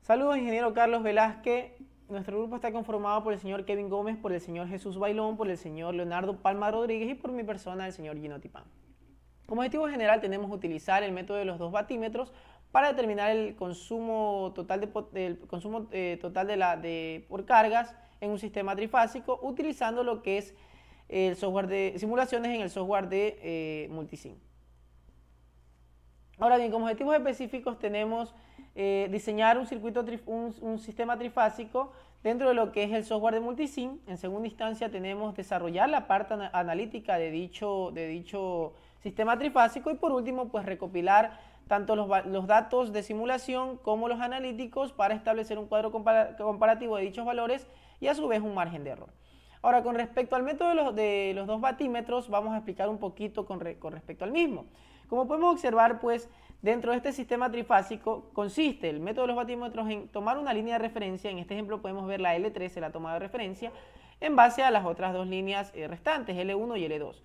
Saludos, ingeniero Carlos Velázquez. Nuestro grupo está conformado por el señor Kevin Gómez, por el señor Jesús Bailón, por el señor Leonardo Palma Rodríguez y por mi persona, el señor Gino Tipán. Como objetivo general tenemos utilizar el método de los dos batímetros para determinar el consumo total por cargas en un sistema trifásico utilizando lo que es el software de simulaciones en el software de Multisim. Ahora bien, como objetivos específicos tenemos diseñar un sistema trifásico dentro de lo que es el software de Multisim. En segunda instancia tenemos desarrollar la parte analítica de dicho sistema trifásico y por último pues recopilar tanto los datos de simulación como los analíticos para establecer un cuadro comparativo de dichos valores y a su vez un margen de error. Ahora, con respecto al método de los dos batímetros, vamos a explicar un poquito con respecto al mismo. Como podemos observar, pues, dentro de este sistema trifásico consiste el método de los batímetros en tomar una línea de referencia. En este ejemplo podemos ver la L13, la toma de referencia, en base a las otras dos líneas restantes, L1 y L2.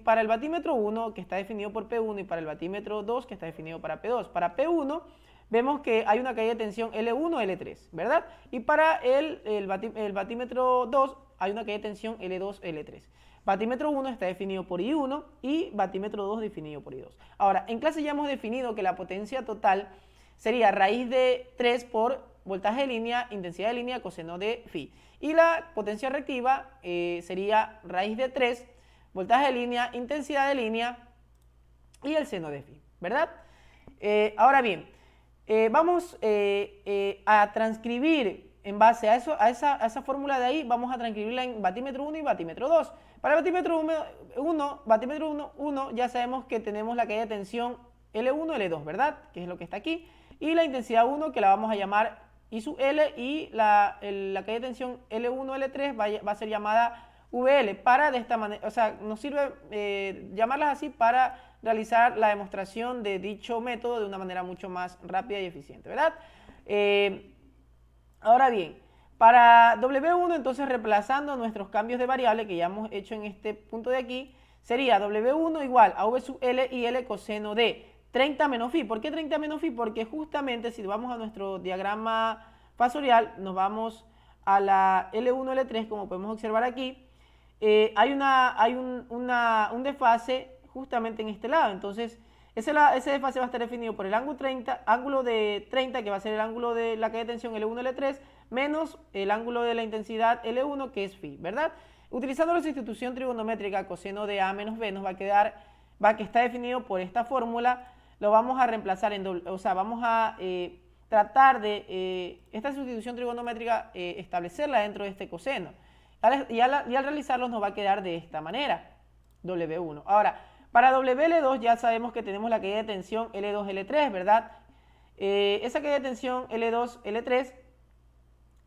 Para el batímetro 1, que está definido por P1, y para el batímetro 2, que está definido para P2. Para P1, vemos que hay una caída de tensión L1, L3, ¿verdad? Y para el batímetro 2 hay una caída de tensión L2, L3. Batímetro 1 está definido por I1 y batímetro 2 definido por I2. Ahora, en clase ya hemos definido que la potencia total sería raíz de 3 por voltaje de línea, intensidad de línea, coseno de phi. Y la potencia reactiva sería raíz de 3, voltaje de línea, intensidad de línea y el seno de phi, ¿verdad? Ahora bien, vamos a transcribir en base a esa fórmula de ahí, vamos a transcribirla en batímetro 1 y batímetro 2. Para el batímetro 1 ya sabemos que tenemos la caída de tensión L1, L2, ¿verdad? Que es lo que está aquí. Y la intensidad 1 que la vamos a llamar I sub L y la caída de tensión L1, L3 va a ser llamada VL para de esta manera, o sea, nos sirve llamarlas así para realizar la demostración de dicho método de una manera mucho más rápida y eficiente, ¿verdad? Ahora bien, para W1 entonces reemplazando nuestros cambios de variable que ya hemos hecho en este punto de aquí, sería W1 igual a V sub L y L coseno de 30 menos phi. ¿Por qué 30 menos phi? Porque justamente si vamos a nuestro diagrama fasorial, nos vamos a la L1, L3, como podemos observar aquí, hay un desfase justamente en este lado. Entonces, ese desfase va a estar definido por el ángulo de 30, que va a ser el ángulo de la caída de tensión L1, L3, menos el ángulo de la intensidad L1, que es phi, ¿verdad? Utilizando la sustitución trigonométrica, coseno de A menos B, nos va a quedar, que está definido por esta fórmula, lo vamos a reemplazar vamos a tratar de esta sustitución trigonométrica establecerla dentro de este coseno. Y al realizarlo nos va a quedar de esta manera, W1. Ahora, para WL2 ya sabemos que tenemos la caída de tensión L2, L3, ¿verdad? Esa caída de tensión L2, L3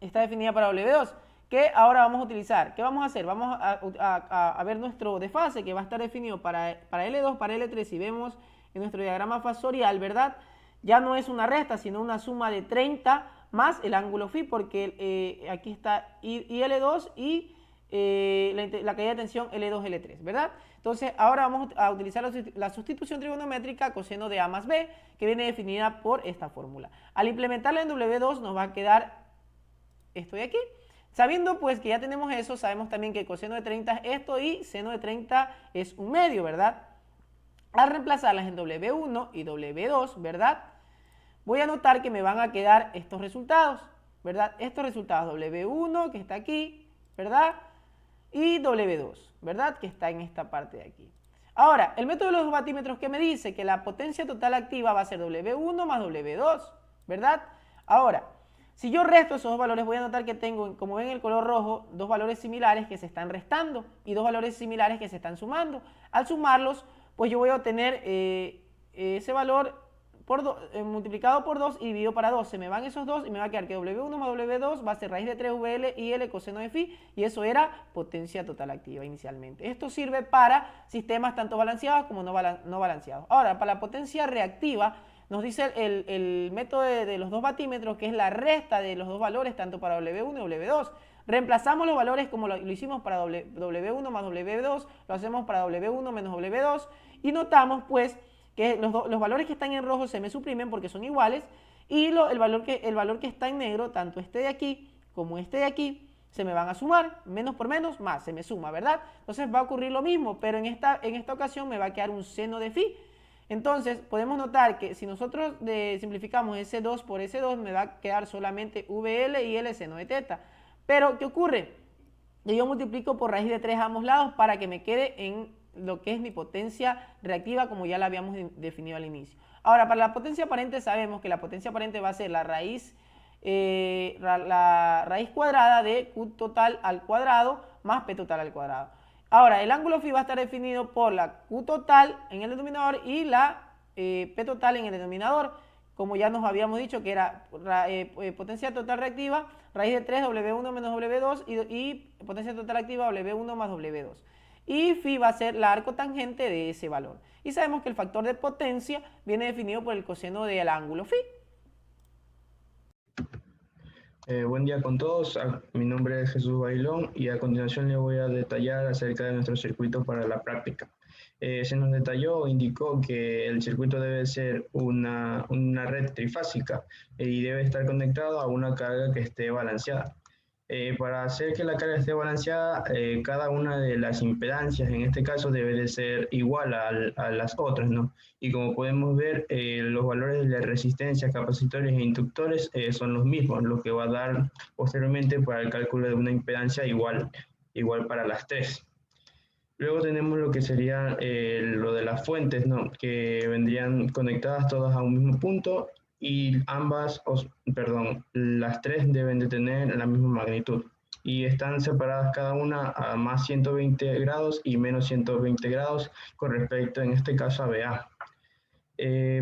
está definida para W2. ¿Qué ahora vamos a utilizar? ¿Qué vamos a hacer? Vamos a ver nuestro desfase que va a estar definido para L2, para L3. Si vemos en nuestro diagrama fasorial, ¿verdad? Ya no es una resta, sino una suma de 30 más el ángulo phi, porque aquí está IL2 y la caída de tensión L2, L3, ¿verdad? Entonces, ahora vamos a utilizar la sustitución trigonométrica coseno de A más B, que viene definida por esta fórmula. Al implementarla en W2 nos va a quedar esto de aquí. Sabiendo pues que ya tenemos eso, sabemos también que coseno de 30 es esto y seno de 30 es un medio, ¿verdad? Al reemplazarlas en W1 y W2, ¿verdad? Voy a notar que me van a quedar estos resultados, ¿verdad? Estos resultados, W1 que está aquí, ¿verdad? Y W2, ¿verdad? Que está en esta parte de aquí. Ahora, el método de los batímetros que me dice que la potencia total activa va a ser W1 más W2, ¿verdad? Ahora, si yo resto esos dos valores, voy a notar que tengo, como ven en el color rojo, dos valores similares que se están restando y dos valores similares que se están sumando. Al sumarlos, pues yo voy a obtener ese valor multiplicado por 2 y dividido para 2. Se me van esos dos y me va a quedar que W1 más W2 va a ser raíz de 3 VL y L coseno de phi, y eso era potencia total activa inicialmente. Esto sirve para sistemas tanto balanceados como no balanceados. Ahora, para la potencia reactiva, nos dice el método de los dos batímetros, que es la resta de los dos valores, tanto para W1 y W2. Reemplazamos los valores como lo hicimos para W1 más W2, lo hacemos para W1 menos W2, y notamos pues que los valores que están en rojo se me suprimen porque son iguales, y el valor que está en negro, tanto este de aquí como este de aquí, se me van a sumar, menos por menos, más, se me suma, ¿verdad? Entonces va a ocurrir lo mismo, pero en esta ocasión me va a quedar un seno de phi. Entonces podemos notar que si nosotros simplificamos ese 2 por ese 2, me va a quedar solamente VL y L seno de teta. Pero, ¿qué ocurre? Yo multiplico por raíz de 3 a ambos lados para que me quede en lo que es mi potencia reactiva, como ya la habíamos definido al inicio. Ahora, para la potencia aparente sabemos que la potencia aparente va a ser la raíz cuadrada de Q total al cuadrado más P total al cuadrado. Ahora, el ángulo phi va a estar definido por la Q total en el denominador y la P total en el denominador, como ya nos habíamos dicho que era potencia total reactiva, raíz de 3 W1 menos W2 y potencia total activa W1 más W2. Y phi va a ser la arcotangente de ese valor. Y sabemos que el factor de potencia viene definido por el coseno del ángulo phi. Buen día con todos, mi nombre es Jesús Bailón y a continuación les voy a detallar acerca de nuestro circuito para la práctica. Se nos detalló o indicó que el circuito debe ser una red trifásica y debe estar conectado a una carga que esté balanceada. Para hacer que la carga esté balanceada, cada una de las impedancias en este caso debe de ser igual a las otras, ¿no? Y como podemos ver, los valores de resistencia, capacitores e inductores son los mismos, lo que va a dar posteriormente para el cálculo de una impedancia igual para las tres. Luego tenemos lo que sería lo de las fuentes, ¿no? Que vendrían conectadas todas a un mismo punto y las tres deben de tener la misma magnitud y están separadas cada una a más 120 grados y menos 120 grados con respecto en este caso a BA.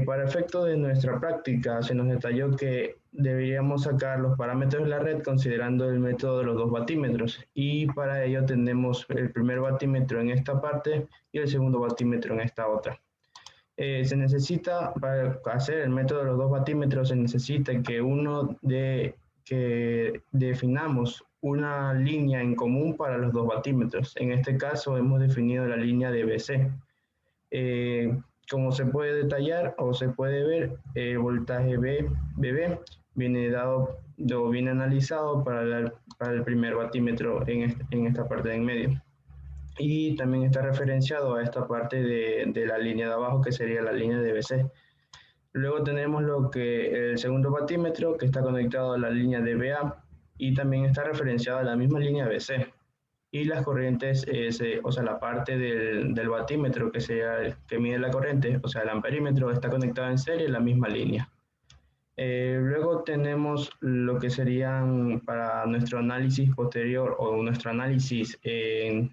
Para efecto de nuestra práctica se nos detalló que deberíamos sacar los parámetros de la red considerando el método de los 2 batímetros y para ello tenemos el primer batímetro en esta parte y el segundo batímetro en esta otra. Se necesita, para hacer el método de los 2 batímetros, se necesita que definamos una línea en común para los 2 batímetros. En este caso hemos definido la línea de BC. Como se puede detallar o se puede ver, el voltaje BB viene analizado para el primer batímetro en esta parte de en medio. Y también está referenciado a esta parte de la línea de abajo, que sería la línea de BC. Luego tenemos el segundo batímetro, que está conectado a la línea de BA y también está referenciado a la misma línea BC. Y las corrientes, o sea, la parte del batímetro que mide la corriente, o sea, el amperímetro, está conectado en serie en la misma línea. Luego tenemos lo que serían para nuestro análisis posterior o nuestro análisis de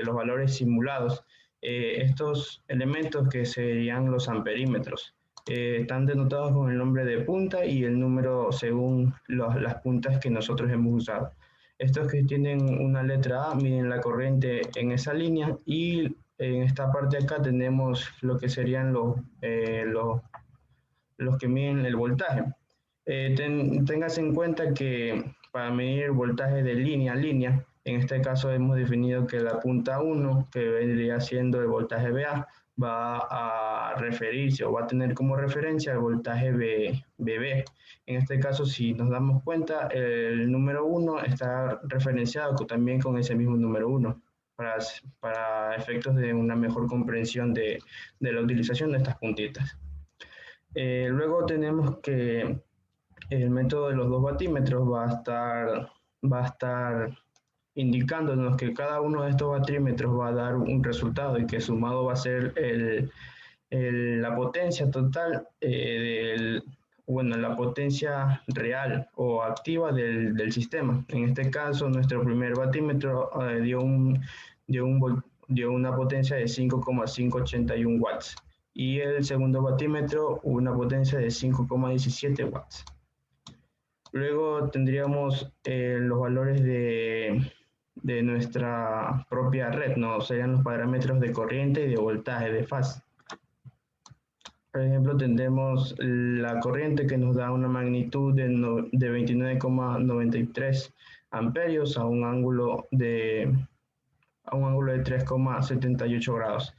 los valores simulados. Estos elementos que serían los amperímetros están denotados con el nombre de punta y el número según las puntas que nosotros hemos usado. Estos que tienen una letra A miden la corriente en esa línea y en esta parte de acá tenemos lo que serían los que miden el voltaje. Tengas en cuenta que para medir el voltaje de línea a línea, en este caso hemos definido que la punta 1, que vendría siendo el voltaje BA, va a referirse o va a tener como referencia el voltaje BB. En este caso, si nos damos cuenta, el número 1 está referenciado también con ese mismo número 1 para efectos de una mejor comprensión de la utilización de estas puntitas. Luego tenemos que el método de los 2 batímetros va a estar indicándonos que cada uno de estos batímetros va a dar un resultado y que sumado va a ser la potencia total, la potencia real o activa del sistema. En este caso, nuestro primer batímetro dio una potencia de 5,581 watts y el segundo batímetro una potencia de 5,17 watts. Luego tendríamos los valores de nuestra propia red, ¿no? Serían los parámetros de corriente y de voltaje, de fase. Por ejemplo, tendremos la corriente que nos da una magnitud de 29,93 amperios a un ángulo de 3,78 grados.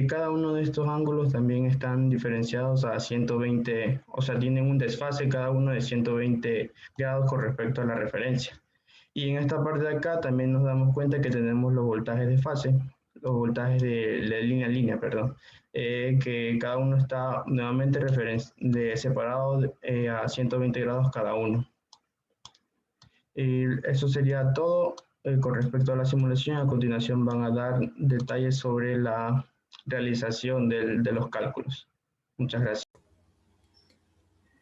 Cada uno de estos ángulos también están diferenciados a 120, o sea, tienen un desfase cada uno de 120 grados con respecto a la referencia. Y en esta parte de acá también nos damos cuenta que tenemos los voltajes de fase, los voltajes de línea a línea, perdón, que cada uno está nuevamente separado a 120 grados cada uno. Y eso sería todo con respecto a la simulación. A continuación van a dar detalles sobre la realización de los cálculos. Muchas gracias.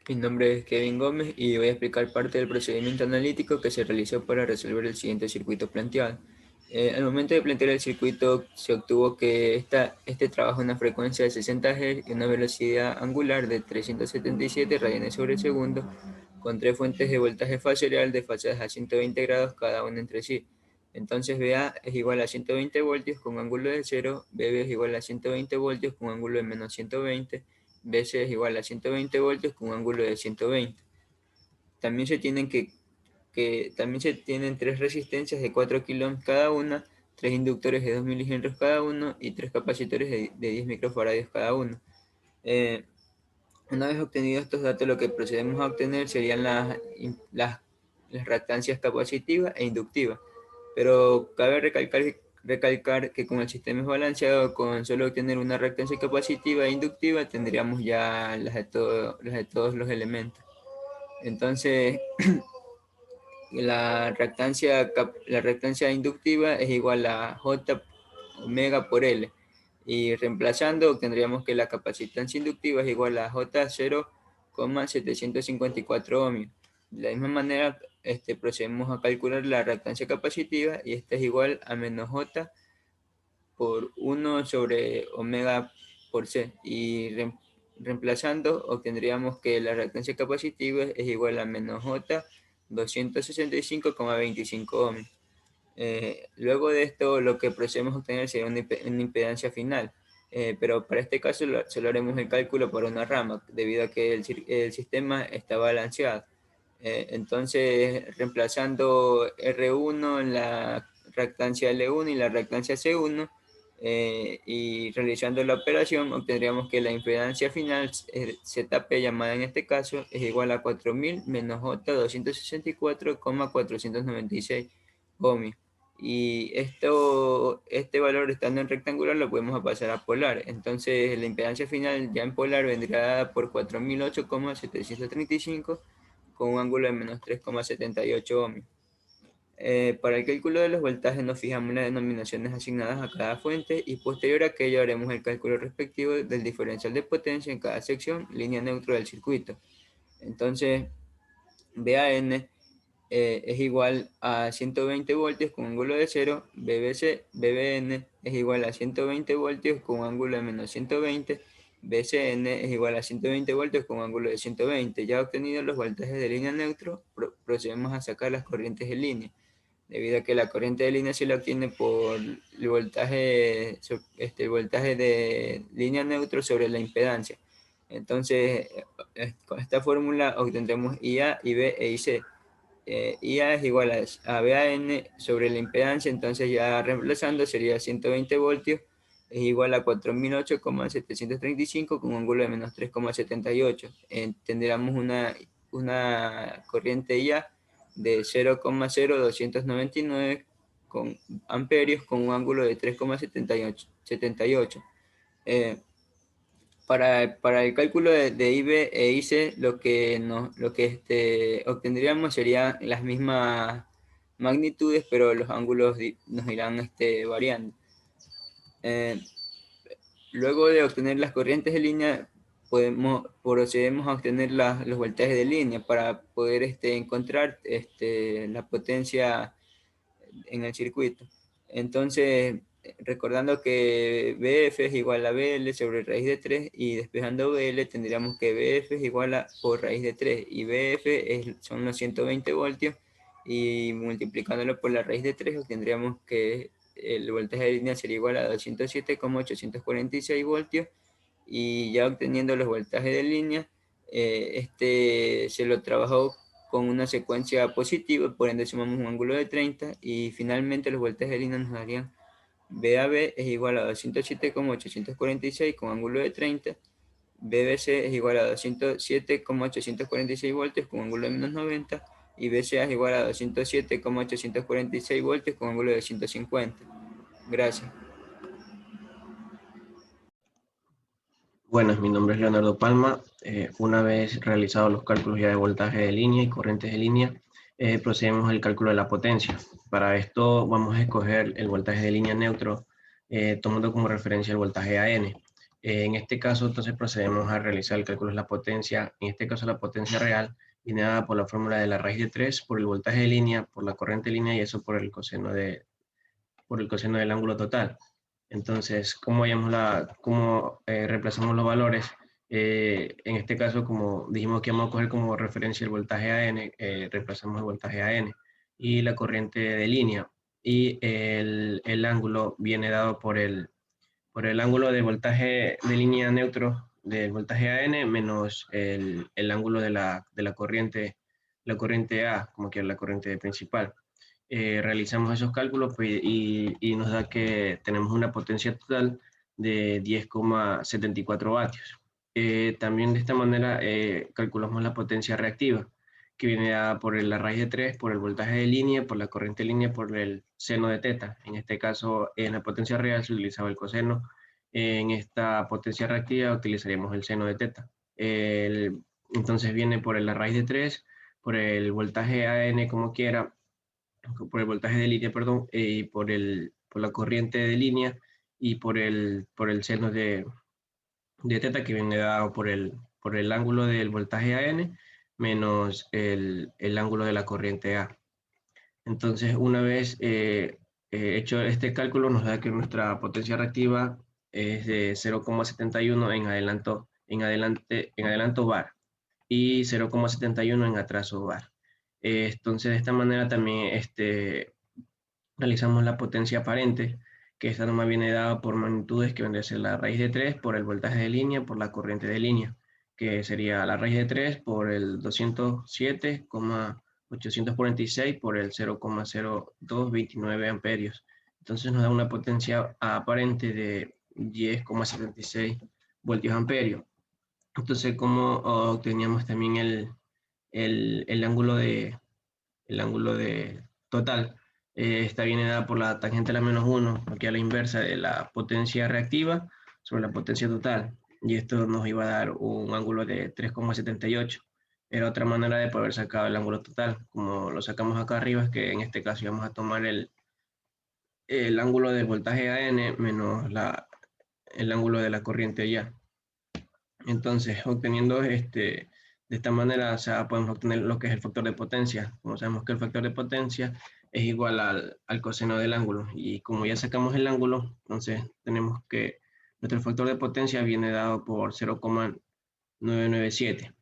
Mi nombre es Kevin Gómez y voy a explicar parte del procedimiento analítico que se realizó para resolver el siguiente circuito planteado. Al momento de plantear el circuito se obtuvo que este trabaja a una frecuencia de 60 Hz y una velocidad angular de 377 radianes sobre segundo, con tres fuentes de voltaje fase real desfasadas a 120 grados cada una entre sí. Entonces VA es igual a 120 voltios con ángulo de 0, BB es igual a 120 voltios con ángulo de menos 120, BC es igual a 120 voltios con un ángulo de 120. También también se tienen tres resistencias de 4 kΩ cada una, tres inductores de 2 milihenrios cada uno y tres capacitores de 10 microfaradios cada uno. Una vez obtenidos estos datos, lo que procedemos a obtener serían las reactancias capacitiva e inductiva. Pero cabe recalcar que como el sistema es balanceado, con solo obtener una reactancia capacitiva e inductiva, tendríamos ya las de todos los elementos. Entonces, la reactancia inductiva es igual a J omega por L. Y reemplazando, obtendríamos que la capacitancia inductiva es igual a J 0,754 ohmios. De la misma manera, procedemos a calcular la reactancia capacitiva y esta es igual a menos J por 1 sobre omega por C. Y reemplazando, obtendríamos que la reactancia capacitiva es igual a menos J 265,25 ohmios. Luego de esto, lo que procedemos a obtener sería una impedancia final. Pero para este caso solo haremos el cálculo por una rama, debido a que el sistema está balanceado. Entonces, reemplazando R1 en la reactancia L1 y la reactancia C1, y realizando la operación, obtendríamos que la impedancia final, ZP llamada en este caso, es igual a 4000 menos J 264,496 ohmios. Y este valor estando en rectangular lo podemos pasar a polar. Entonces la impedancia final ya en polar vendría dada por 4008,735 con un ángulo de menos 3,78 ohmios. Para el cálculo de los voltajes nos fijamos en las denominaciones asignadas a cada fuente y posterior a aquello haremos el cálculo respectivo del diferencial de potencia en cada sección, línea neutra del circuito. Entonces, VAN es igual a 120 voltios con ángulo de 0, BBN es igual a 120 voltios con ángulo de menos 120, BCN es igual a 120 voltios con ángulo de 120. Ya obtenidos los voltajes de línea neutro, procedemos a sacar las corrientes de línea, debido a que la corriente de línea se la obtiene por el voltaje de línea neutro sobre la impedancia. Entonces, con esta fórmula obtendremos IA, IB e IC. IA es igual a BAN sobre la impedancia, entonces ya reemplazando sería 120 voltios, es igual a 4008,735 con un ángulo de menos 3,78. Tendríamos una corriente IA de 0,0299 con amperios con un ángulo de 3,78. Para el cálculo de IB e IC, lo que obtendríamos serían las mismas magnitudes, pero los ángulos nos irán variando. Luego de obtener las corrientes de línea, procedemos a obtener los voltajes de línea para poder encontrar la potencia en el circuito. Entonces, recordando que BF es igual a BL sobre raíz de 3 y despejando BL tendríamos que BF es igual a por raíz de 3 y BF son los 120 voltios y multiplicándolo por la raíz de 3 obtendríamos que el voltaje de línea sería igual a 207,846 voltios y ya obteniendo los voltajes de línea, se lo trabajó con una secuencia positiva, por ende sumamos un ángulo de 30 y finalmente los voltajes de línea nos darían BAB es igual a 207,846 con ángulo de 30. BBC es igual a 207,846 voltios con ángulo de menos 90. Y BCA es igual a 207,846 voltios con ángulo de 150. Gracias. Buenas, mi nombre es Leonardo Palma. Una vez realizados los cálculos ya de voltaje de línea y corrientes de línea, procedemos al cálculo de la potencia. Para esto vamos a escoger el voltaje de línea neutro, tomando como referencia el voltaje AN. En este caso, entonces procedemos a realizar el cálculo de la potencia. En este caso, la potencia real viene dada por la fórmula de la raíz de 3 por el voltaje de línea, por la corriente de línea y eso por el coseno del ángulo total. Entonces, ¿cómo reemplazamos los valores? En este caso, como dijimos que vamos a coger como referencia el voltaje AN, reemplazamos el voltaje AN y la corriente de línea. Y el ángulo viene dado por el ángulo de voltaje de línea neutro del voltaje AN menos el ángulo de la corriente A, como que es la corriente principal. Realizamos esos cálculos pues, y nos da que tenemos una potencia total de 10,74 vatios. También de esta manera calculamos la potencia reactiva, que viene dada por la raíz de 3, por el voltaje de línea, por la corriente de línea, por el seno de teta. En este caso, en la potencia real se utilizaba el coseno. En esta potencia reactiva utilizaríamos el seno de teta. Entonces viene por la raíz de 3, por el voltaje AN como quiera, por el voltaje de línea, perdón, y por la corriente de línea y por el seno de teta que viene dado por el ángulo del voltaje AN menos el ángulo de la corriente A. Entonces, una vez hecho este cálculo, nos da que nuestra potencia reactiva es de 0,71 en adelanto bar y 0,71 en atraso bar. Entonces, de esta manera también realizamos la potencia aparente, que esta norma viene dada por magnitudes que vendría a ser la raíz de 3 por el voltaje de línea por la corriente de línea, que sería la raíz de 3 por el 207,846 por el 0,0229 amperios. Entonces nos da una potencia aparente de 10,76 voltios amperios. Entonces, ¿cómo obteníamos también el ángulo de total? Esta viene dada por la tangente a la menos 1, aquí a la inversa de la potencia reactiva sobre la potencia total. Y esto nos iba a dar un ángulo de 3,78. Era otra manera de poder sacar el ángulo total. Como lo sacamos acá arriba, es que en este caso íbamos a tomar el ángulo del voltaje AN menos el ángulo de la corriente ya. Entonces, obteniendo de esta manera, o sea, podemos obtener lo que es el factor de potencia. Como sabemos que el factor de potencia es igual al coseno del ángulo. Y como ya sacamos el ángulo, entonces tenemos que nuestro factor de potencia viene dado por 0,997.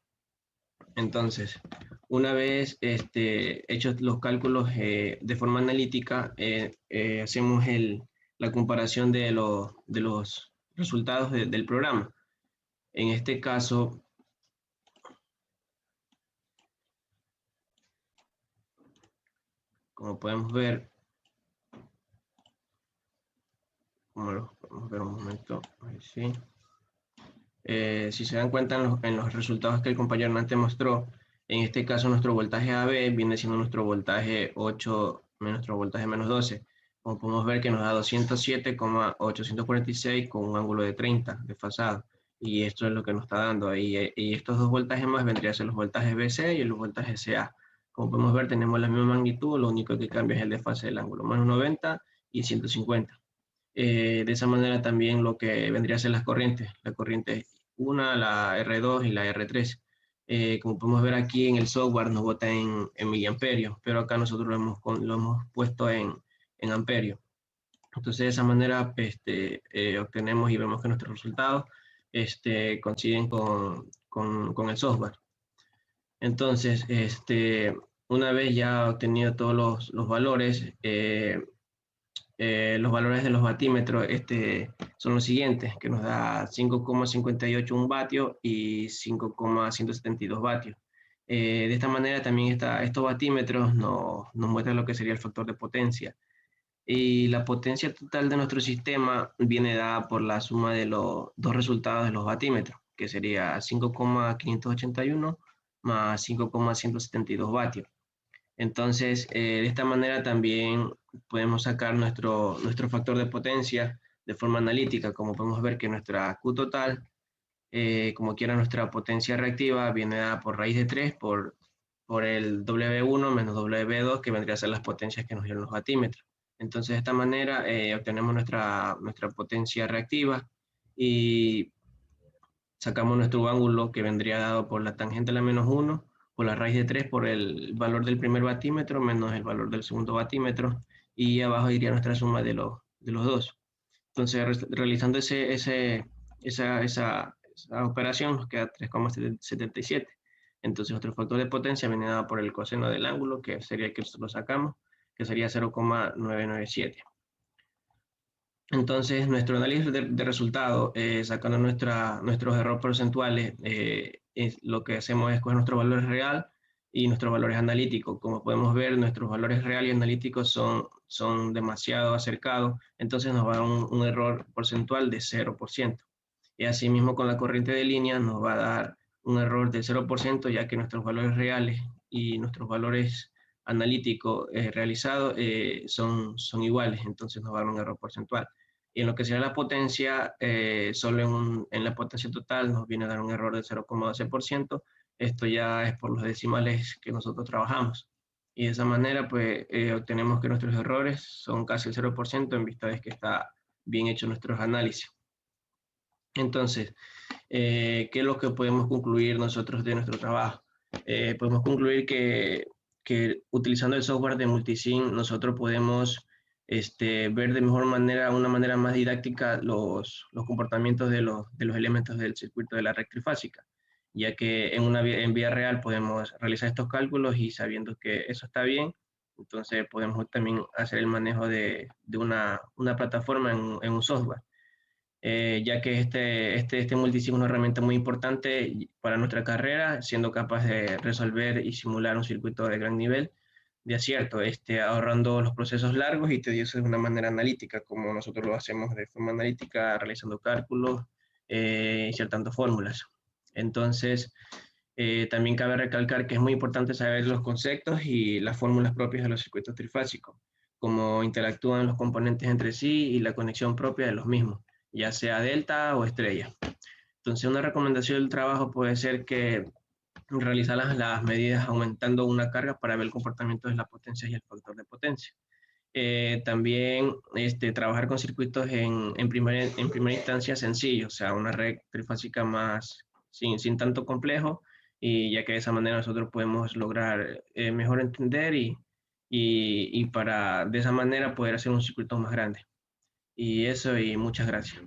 Entonces, una vez hechos los cálculos de forma analítica, hacemos la comparación de los resultados del programa. En este caso, como podemos ver, podemos ver un momento, sí. Si se dan cuenta en los resultados que el compañero antes mostró, en este caso nuestro voltaje AB viene siendo nuestro voltaje 8 menos nuestro voltaje menos 12. Como podemos ver que nos da 207,846 con un ángulo de 30 desfasado. Y esto es lo que nos está dando. Y estos dos voltajes más vendrían a ser los voltajes BC y los voltajes CA. Como podemos ver, tenemos la misma magnitud, lo único que cambia es el desfase del ángulo, menos 90 y 150. De esa manera también lo que vendría a ser las corrientes. La corriente 1, la R2 y la R3. Como podemos ver aquí en el software nos bota en miliamperios, pero acá nosotros lo hemos puesto en amperios. Entonces de esa manera obtenemos y vemos que nuestros resultados coinciden con el software. Entonces, una vez ya obtenido todos los valores, los valores de los batímetros son los siguientes, que nos da 5,58 un vatio y 5,172 vatios. De esta manera también estos batímetros nos muestran lo que sería el factor de potencia. Y la potencia total de nuestro sistema viene dada por la suma de los dos resultados de los vatímetros, que sería 5,581 más 5,172 vatios. Entonces, de esta manera también podemos sacar nuestro factor de potencia de forma analítica, como podemos ver que nuestra Q total, como quiera nuestra potencia reactiva, viene dada por raíz de 3 por el W1 menos W2, que vendría a ser las potencias que nos dieron los vatímetros. Entonces, de esta manera obtenemos nuestra potencia reactiva y sacamos nuestro ángulo que vendría dado por la tangente a la menos 1, por la raíz de 3, por el valor del primer batímetro menos el valor del segundo batímetro, y abajo iría nuestra suma de los dos. Entonces, realizando esa operación, nos queda 3,77. Entonces, nuestro factor de potencia viene dado por el coseno del ángulo, que sería el que nosotros sacamos, que sería 0,997. Entonces, nuestro análisis de resultado, sacando nuestros errores porcentuales, lo que hacemos es coger nuestros valores real y nuestros valores analíticos. Como podemos ver, nuestros valores real y analíticos son demasiado acercados, entonces nos va a dar un error porcentual de 0%. Y asimismo con la corriente de línea nos va a dar un error de 0%, ya que nuestros valores reales y nuestros valores analíticos realizados son iguales, entonces nos va a dar un error porcentual. Y en lo que sea la potencia, solo en la potencia total nos viene a dar un error de 0,12%. Esto ya es por los decimales que nosotros trabajamos. Y de esa manera, pues, obtenemos que nuestros errores son casi el 0% en vista de que está bien hecho nuestros análisis. Entonces, ¿qué es lo que podemos concluir nosotros de nuestro trabajo? Podemos concluir que utilizando el software de Multisim nosotros podemos ver de mejor manera, una manera más didáctica los comportamientos de los elementos del circuito de la red trifásica, ya que en vía real podemos realizar estos cálculos y sabiendo que eso está bien, entonces podemos también hacer el manejo de una plataforma en un software. Ya que este Multisim es una herramienta muy importante para nuestra carrera, siendo capaz de resolver y simular un circuito de gran nivel de acierto, ahorrando los procesos largos y tediosos de una manera analítica, como nosotros lo hacemos de forma analítica, realizando cálculos, insertando fórmulas. Entonces, también cabe recalcar que es muy importante saber los conceptos y las fórmulas propias de los circuitos trifásicos, cómo interactúan los componentes entre sí y la conexión propia de los mismos, ya sea delta o estrella. Entonces, una recomendación del trabajo puede ser que realizar las medidas aumentando una carga para ver el comportamiento de las potencias y el factor de potencia. También trabajar con circuitos en primera instancia sencillos, o sea, una red trifásica más sin tanto complejo, y ya que de esa manera nosotros podemos lograr mejor entender y para de esa manera poder hacer un circuito más grande. Y eso, y muchas gracias.